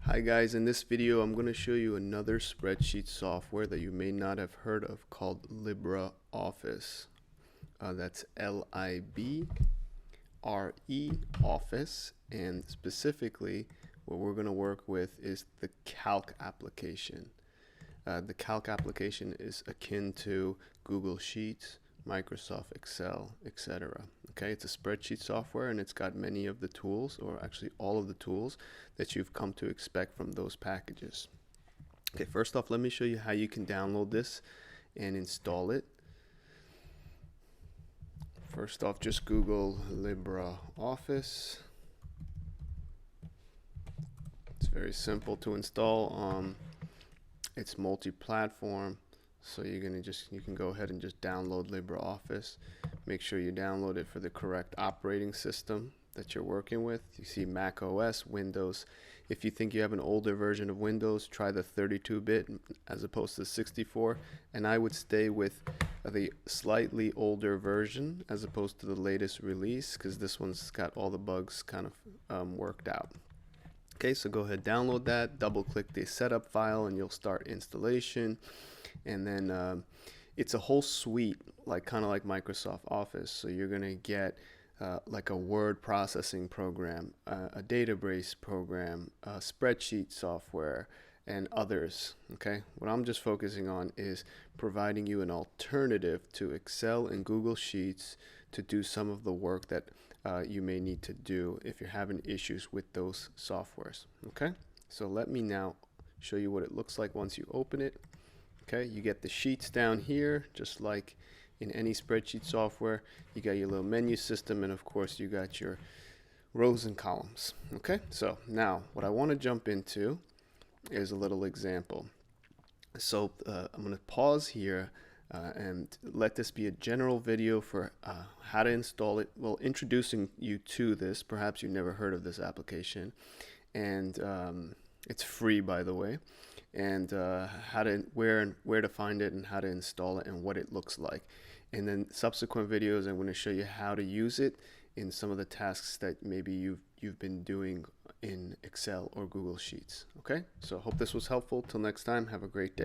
Hi guys, in this video I'm going to show you another spreadsheet software that you may not have heard of called LibreOffice. That's L-I-B-R-E Office, and specifically what we're going to work with is the Calc application. The Calc application is akin to Google Sheets, Microsoft Excel, etc. Okay, it's a spreadsheet software and it's got many of the tools, or actually all of the tools that you've come to expect from those packages. Okay, first off, let me show you how you can download this and install it. First off, just Google LibreOffice. It's very simple to install. It's multi-platform, so you can go ahead and just download LibreOffice. Make sure you download it for the correct operating system that you're working with. You see Mac OS, Windows. If you think you have an older version of Windows, try the 32-bit as opposed to 64, and I would stay with the slightly older version as opposed to the latest release, because this one's got all the bugs kind of worked out. Okay, so go ahead, download that, double click the setup file and you'll start installation. And then it's a whole suite, kind of like Microsoft Office. So you're gonna get like a word processing program, a database program, a spreadsheet software, and others. Okay, what I'm just focusing on is providing you an alternative to Excel and Google Sheets to do some of the work that you may need to do if you're having issues with those softwares. Okay, so let me now show you what it looks like once you open it. Okay, you get the sheets down here, just like in any spreadsheet software. You got your little menu system, and of course you got your rows and columns. Okay, so now what I want to jump into is a little example. So I'm going to pause here and let this be a general video for how to install it. Well, introducing you to this. Perhaps you've never heard of this application, and it's free, by the way. And where to find it and how to install it and what it looks like. And then subsequent videos, I'm going to show you how to use it in some of the tasks that maybe you've been doing in Excel or Google Sheets. Okay, so I hope this was helpful. Till next time, have a great day.